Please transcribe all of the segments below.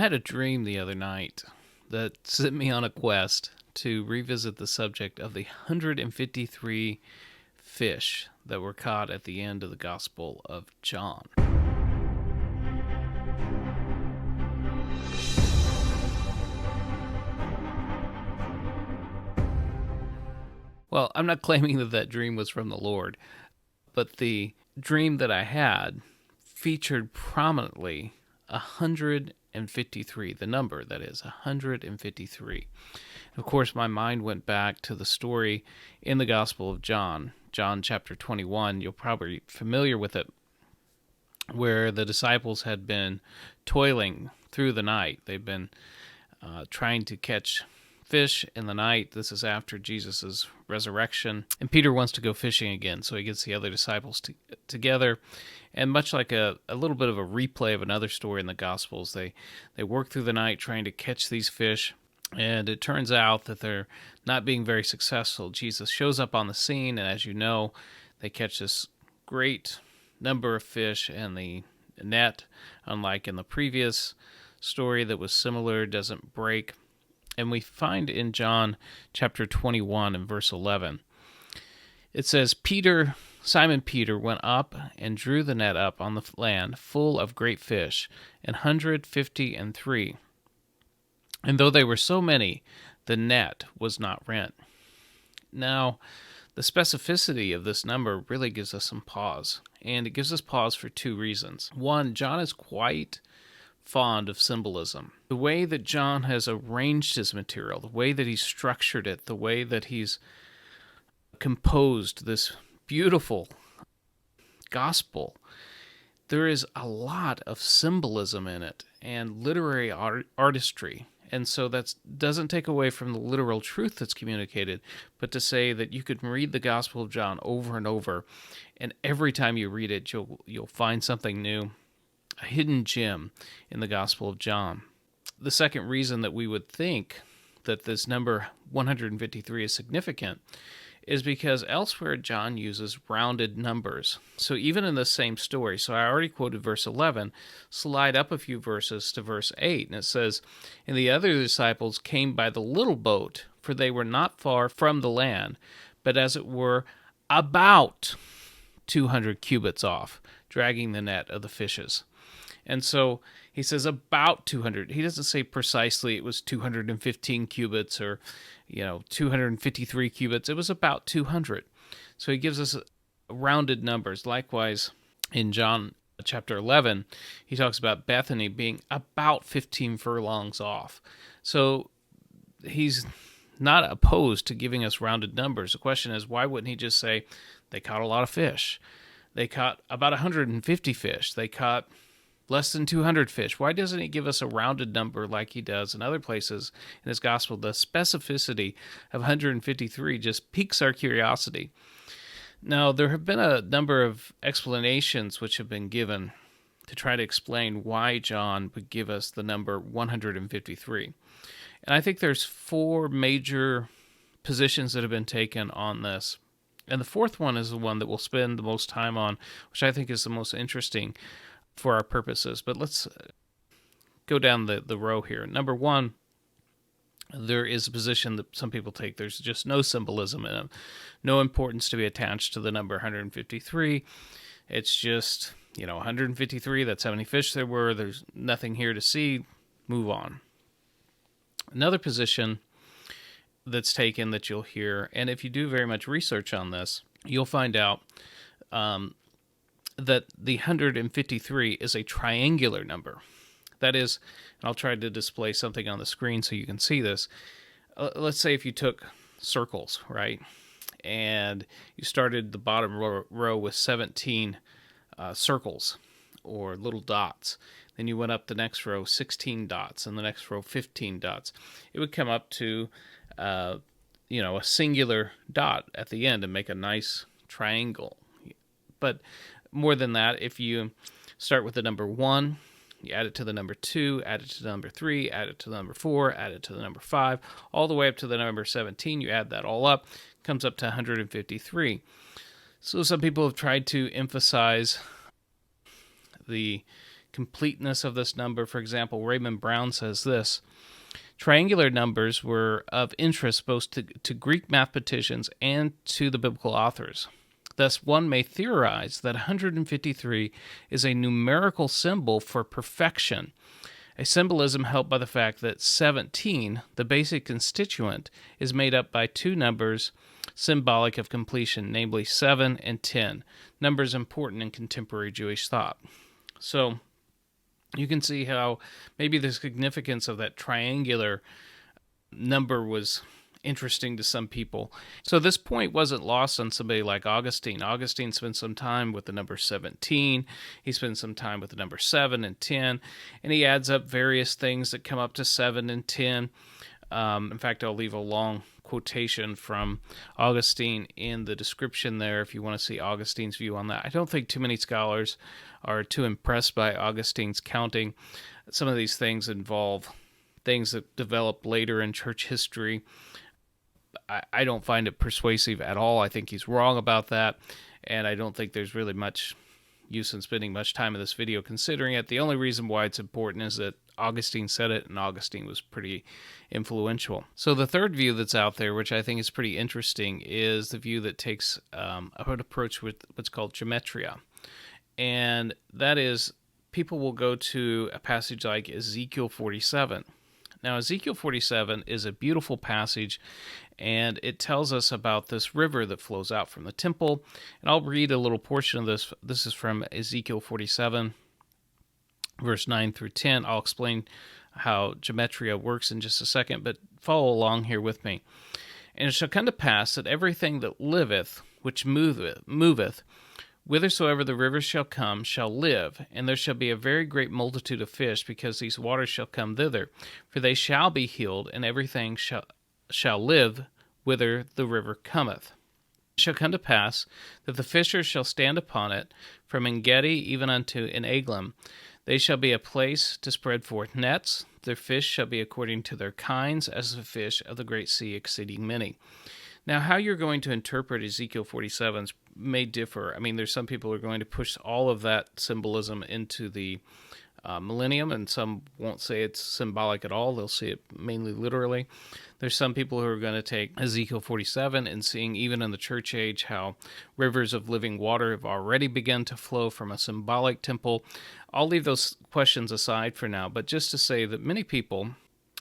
I had a dream the other night that sent me on a quest to revisit the subject of the 153 fish that were caught at the end of the Gospel of John. Well, I'm not claiming that that dream was from the Lord, but the dream that I had featured prominently 153, the number that is 153. Of course, my mind went back to the story in the Gospel of John, John chapter 21. You're probably familiar with it, where the disciples had been toiling through the night. They've been trying to catch fish in the night. This is after Jesus' resurrection. And Peter wants to go fishing again, so he gets the other disciples together. And much like a little bit of a replay of another story in the Gospels, they work through the night trying to catch these fish. And it turns out that they're not being very successful. Jesus shows up on the scene, and as you know, they catch this great number of fish, and the net, unlike in the previous story that was similar, doesn't break. And we find in John chapter 21 and verse 11, it says, Simon Peter went up and drew the net up on the land full of great fish, 153. And though they were so many, the net was not rent. Now, the specificity of this number really gives us some pause. And it gives us pause for two reasons. One, John is quite fond of symbolism. The way that John has arranged his material, the way that he's structured it, the way that he's composed this beautiful gospel, there is a lot of symbolism in it and literary artistry. And so that doesn't take away from the literal truth that's communicated, but to say that you could read the Gospel of John over and over, and every time you read it, you'll find something new, a hidden gem in the Gospel of John. The second reason that we would think that this number 153 is significant is because elsewhere John uses rounded numbers. So even in the same story, so I already quoted verse 11, slide up a few verses to verse 8, and it says, And the other disciples came by the little boat, for they were not far from the land, but as it were about 200 cubits off, dragging the net of the fishes. And so he says about 200. He doesn't say precisely it was 215 cubits or 253 cubits. It was about 200. So he gives us rounded numbers. Likewise, in John chapter 11, he talks about Bethany being about 15 furlongs off. So he's not opposed to giving us rounded numbers. The question is, why wouldn't he just say they caught a lot of fish? They caught about 150 fish. They caught less than 200 fish. Why doesn't he give us a rounded number like he does in other places in his gospel? The specificity of 153 just piques our curiosity. Now, there have been a number of explanations which have been given to try to explain why John would give us the number 153. And I think there's four major positions that have been taken on this. And the fourth one is the one that we'll spend the most time on, which I think is the most interesting for our purposes. But let's go down the row here. Number one, there is a position that some people take. There's just no symbolism in it, no importance to be attached to the number 153. It's just, 153, that's how many fish there were. There's nothing here to see. Move on. Another position that's taken that you'll hear, and if you do very much research on this, you'll find out that the 153 is a triangular number. That is, and I'll try to display something on the screen so you can see this. Let's say if you took circles, right, and you started the bottom row with 17 circles or little dots. Then you went up the next row, 16 dots, and the next row, 15 dots. It would come up to, a singular dot at the end and make a nice triangle. But more than that, if you start with the number 1, you add it to the number 2, add it to the number 3, add it to the number 4, add it to the number 5, all the way up to the number 17, you add that all up, comes up to 153. So some people have tried to emphasize the completeness of this number. For example, Raymond Brown says this: triangular numbers were of interest both to Greek mathematicians and to the biblical authors. Thus, one may theorize that 153 is a numerical symbol for perfection, a symbolism helped by the fact that 17, the basic constituent, is made up by two numbers symbolic of completion, namely 7 and 10, numbers important in contemporary Jewish thought. So you can see how maybe the significance of that triangular number was interesting to some people. So this point wasn't lost on somebody like Augustine. Augustine spent some time with the number 17. He spent some time with the number 7 and 10, and he adds up various things that come up to 7 and 10. In fact, I'll leave a long quotation from Augustine in the description there if you want to see Augustine's view on that. I don't think too many scholars are too impressed by Augustine's counting. Some of these things involve things that developed later in church history. I don't find it persuasive at all. I think he's wrong about that, and I don't think there's really much use in spending much time in this video considering it. The only reason why it's important is that Augustine said it, and Augustine was pretty influential. So the third view that's out there, which I think is pretty interesting, is the view that takes an approach with what's called Gematria. And that is, people will go to a passage like Ezekiel 47. Now, Ezekiel 47 is a beautiful passage, and it tells us about this river that flows out from the temple. And I'll read a little portion of this. This is from Ezekiel 47, verse 9 through 10. I'll explain how Gematria works in just a second, but follow along here with me. And it shall come to pass that everything that liveth, which moveth, whithersoever the rivers shall come, shall live, and there shall be a very great multitude of fish, because these waters shall come thither. For they shall be healed, and everything shall live whither the river cometh. It shall come to pass that the fishers shall stand upon it, from Engedi even unto Eneglaim. They shall be a place to spread forth nets. Their fish shall be according to their kinds, as the fish of the great sea exceeding many. Now, how you're going to interpret Ezekiel 47 may differ. I mean, there's some people who are going to push all of that symbolism into the millennium, and some won't say it's symbolic at all. They'll see it mainly literally. There's some people who are going to take Ezekiel 47 and seeing even in the church age how rivers of living water have already begun to flow from a symbolic temple. I'll leave those questions aside for now, but just to say that many people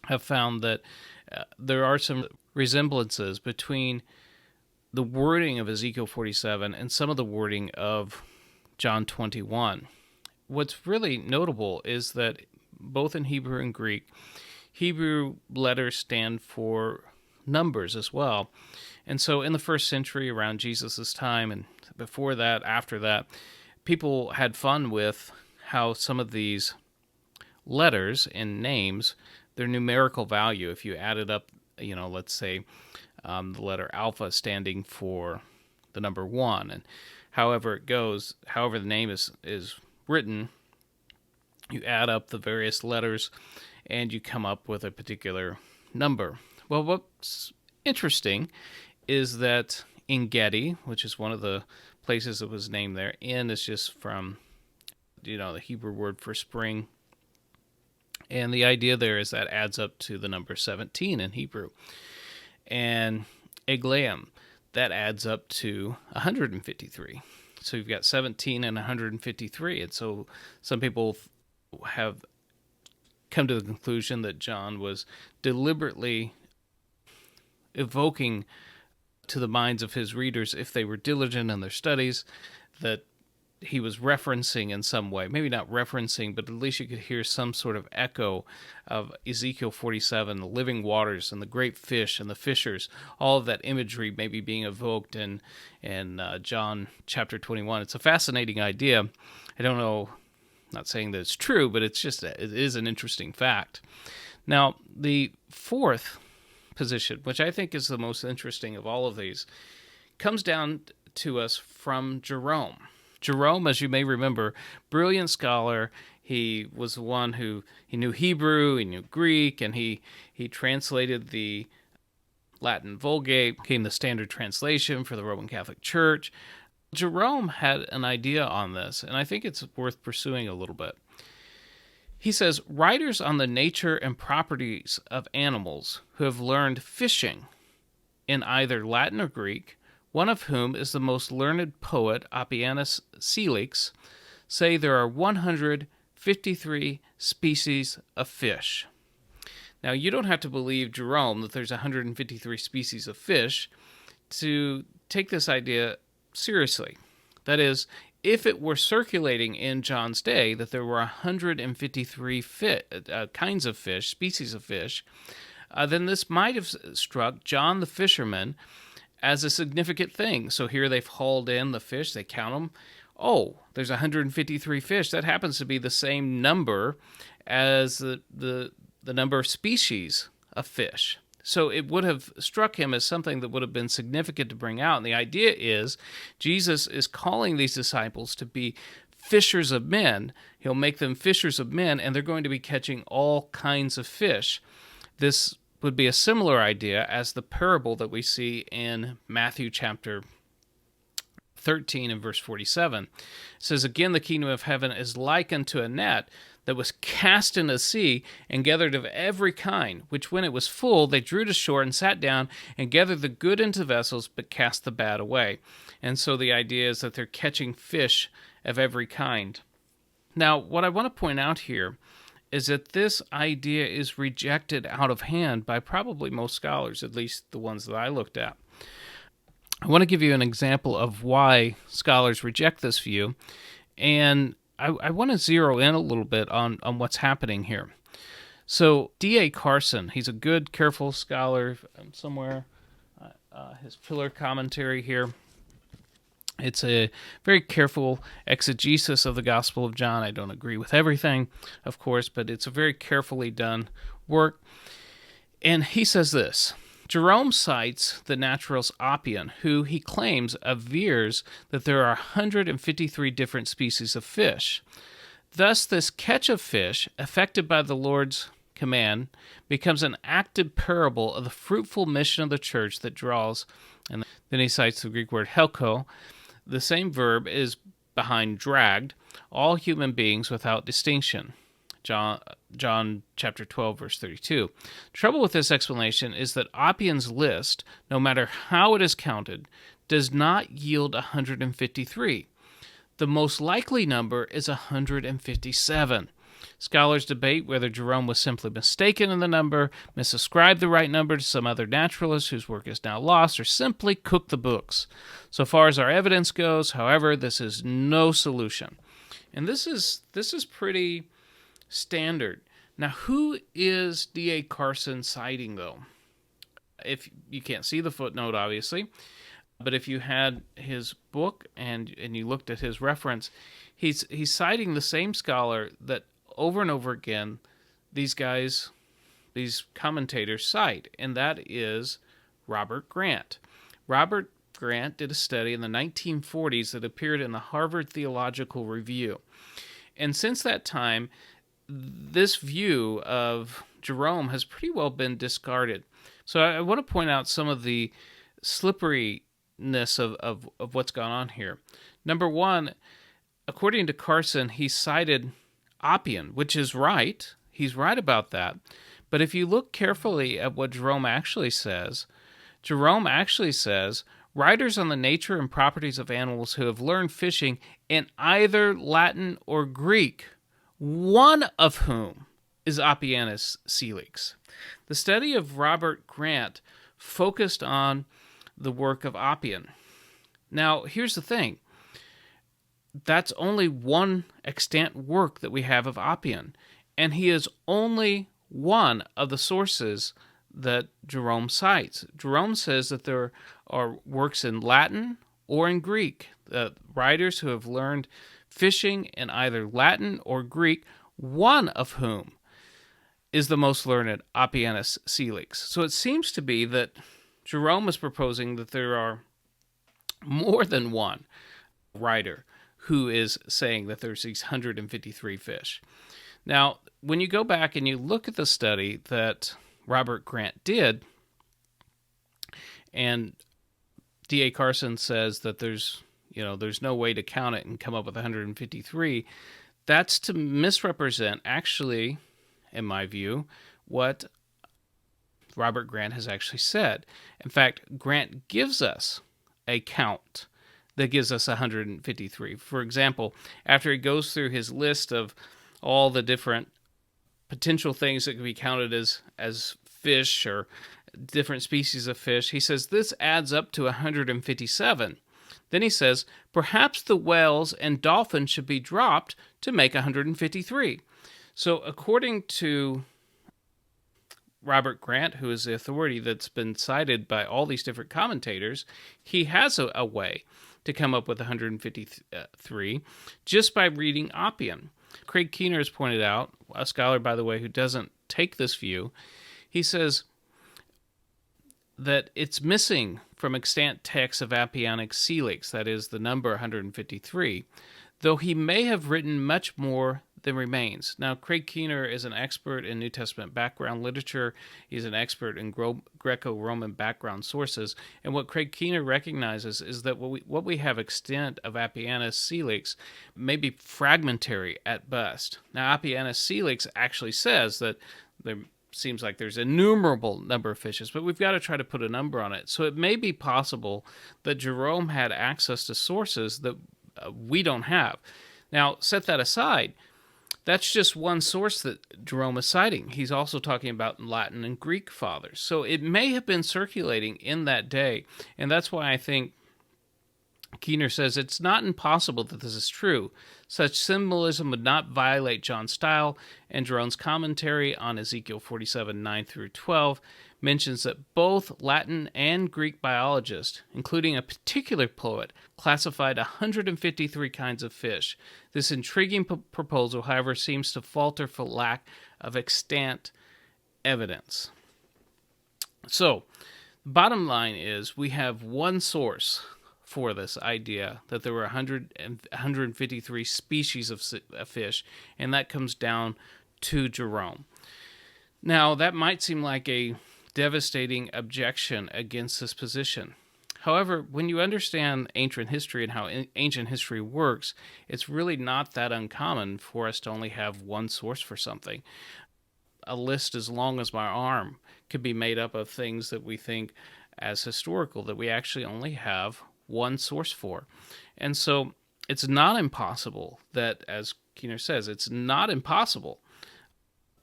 have found that there are some resemblances between the wording of Ezekiel 47 and some of the wording of John 21. What's really notable is that both in Hebrew and Greek, Hebrew letters stand for numbers as well. And so in the first century, around Jesus' time, and before that, after that, people had fun with how some of these letters and names, their numerical value, if you added up, let's say the letter alpha standing for the number 1, and however it goes, however the name is written, you add up the various letters and you come up with a particular number. Well, what's interesting is that Engedi, which is one of the places that was named there, En is just from, the Hebrew word for spring. And the idea there is that adds up to the number 17 in Hebrew. And Eglaim, that adds up to 153. So you've got 17 and 153. And so some people have come to the conclusion that John was deliberately evoking to the minds of his readers, if they were diligent in their studies, that he was referencing in some way. Maybe not referencing, but at least you could hear some sort of echo of Ezekiel 47, the living waters and the great fish and the fishers, all of that imagery maybe being evoked in John chapter 21. It's a fascinating idea. I don't know, not saying that it's true, but it is an interesting fact. Now, the fourth position, which I think is the most interesting of all of these, comes down to us from Jerome. Jerome, as you may remember, brilliant scholar. He was the one who he knew Hebrew, he knew Greek, and he translated the Latin Vulgate, became the standard translation for the Roman Catholic Church. Jerome had an idea on this, and I think it's worth pursuing a little bit. He says, writers on the nature and properties of animals who have learned fishing in either Latin or Greek, one of whom is the most learned poet, Appianus Celix, say there are 153 species of fish. Now, you don't have to believe Jerome that there's 153 species of fish to take this idea seriously. That is, if it were circulating in John's day that there were 153 kinds of fish, species of fish, then this might have struck John the fisherman as a significant thing. So here they've hauled in the fish, they count them. Oh, there's 153 fish. That happens to be the same number as the number of species of fish. So it would have struck him as something that would have been significant to bring out. And the idea is Jesus is calling these disciples to be fishers of men. He'll make them fishers of men, and they're going to be catching all kinds of fish. This would be a similar idea as the parable that we see in Matthew chapter 13 and verse 47. It says, again, the kingdom of heaven is like unto a net that was cast in the sea and gathered of every kind, which when it was full, they drew to shore and sat down and gathered the good into vessels, but cast the bad away. And so the idea is that they're catching fish of every kind. Now, what I want to point out here is that this idea is rejected out of hand by probably most scholars, at least the ones that I looked at. I want to give you an example of why scholars reject this view, and I want to zero in a little bit on what's happening here. So D.A. Carson, he's a good, careful scholar somewhere. His pillar commentary here. It's a very careful exegesis of the Gospel of John. I don't agree with everything, of course, but it's a very carefully done work. And he says this: Jerome cites the naturalist Appian, who he claims avers that there are 153 different species of fish. Thus, this catch of fish, effected by the Lord's command, becomes an active parable of the fruitful mission of the church that draws. And then he cites the Greek word helko. The same verb is behind dragged, all human beings without distinction. John chapter 12, verse 32. Trouble with this explanation is that Appian's list, no matter how it is counted, does not yield 153. The most likely number is 157. Scholars debate whether Jerome was simply mistaken in the number, misascribed the right number to some other naturalist whose work is now lost, or simply cooked the books. So far as our evidence goes, however, this is no solution. And this is pretty standard. Now, who is D.A. Carson citing, though? If you can't see the footnote, obviously, but if you had his book and you looked at his reference, he's citing the same scholar that over and over again these commentators cite, and that is Robert Grant. Robert Grant did a study in the 1940s that appeared in the Harvard Theological Review. And since that time, this view of Jerome has pretty well been discarded. So I want to point out some of the slipperiness of what's gone on here. Number one, according to Carson, he cited Appian, which is right. He's right about that. But if you look carefully at what Jerome actually says, writers on the nature and properties of animals who have learned fishing in either Latin or Greek, one of whom is Appianus Celix. The study of Robert Grant focused on the work of Appian. Now, here's the thing. That's only one extant work that we have of Appian, and he is only one of the sources that Jerome cites. Jerome says that there are works in Latin or in Greek, writers who have learned fishing in either Latin or Greek, one of whom is the most learned, Appianus Celix. So it seems to be that Jerome is proposing that there are more than one writer who is saying that there's these 153 fish. Now, when you go back and you look at the study that Robert Grant did, and D.A. Carson says that there's no way to count it and come up with 153, That's to misrepresent, actually, in my view, what Robert Grant has actually said. In fact, Grant gives us a count that gives us 153. For example, after he goes through his list of all the different potential things that can be counted as fish or different species of fish, he says this adds up to 157. Then he says, perhaps the whales and dolphins should be dropped to make 153. So according to Robert Grant, who is the authority that's been cited by all these different commentators, he has a way to come up with 153 just by reading Oppian. Craig Keener has pointed out, a scholar, by the way, who doesn't take this view, he says that it's missing from extant texts of Appianic Celix, that is, the number 153, though he may have written much more than remains. Now, Craig Keener is an expert in New Testament background literature. He's an expert in Greco-Roman background sources. And what Craig Keener recognizes is that what we have extant of Appianus Celix may be fragmentary at best. Now, Appianus Celix actually says that there seems like there's an innumerable number of fishes, but we've got to try to put a number on it. So it may be possible that Jerome had access to sources that we don't have. Now, set that aside. That's just one source that Jerome is citing. He's also talking about Latin and Greek fathers. So it may have been circulating in that day. And that's why I think Keener says it's not impossible that this is true. Such symbolism would not violate John's style, and Jerome's commentary on Ezekiel 47, 9 through 12 mentions that both Latin and Greek biologists, including a particular poet, classified 153 kinds of fish. This intriguing proposal, however, seems to falter for lack of extant evidence. So, the bottom line is we have one source for this idea that there were 153 species of fish, and that comes down to Jerome. Now, that might seem like a devastating objection against this position. However, when you understand ancient history and how ancient history works, it's really not that uncommon for us to only have one source for something. A list as long as my arm could be made up of things that we think as historical, that we actually only have one source for. And so it's not impossible that, as Keener says, it's not impossible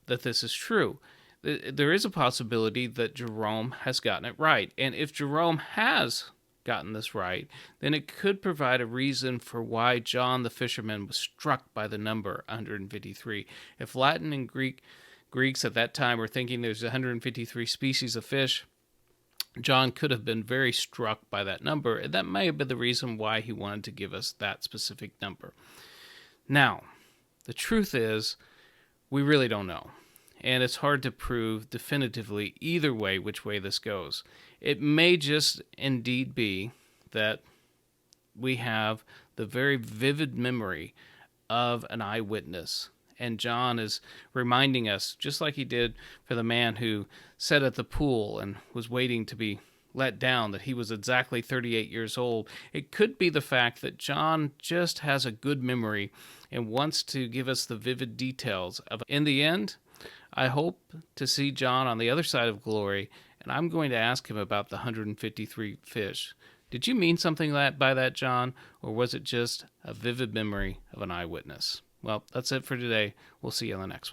that this is true. There is a possibility that Jerome has gotten it right. And if Jerome has gotten this right, then it could provide a reason for why John the fisherman was struck by the number 153. If Latin and Greeks at that time were thinking there's 153 species of fish, John could have been very struck by that number, and that may have been the reason why he wanted to give us that specific number. Now, the truth is, we really don't know. And it's hard to prove definitively either way which way this goes. It may just indeed be that we have the very vivid memory of an eyewitness. And John is reminding us, just like he did for the man who sat at the pool and was waiting to be let down, that he was exactly 38 years old. It could be the fact that John just has a good memory and wants to give us the vivid details of it. In the end, I hope to see John on the other side of glory, and I'm going to ask him about the 153 fish. Did you mean something by that, John, or was it just a vivid memory of an eyewitness? Well, that's it for today. We'll see you on the next one.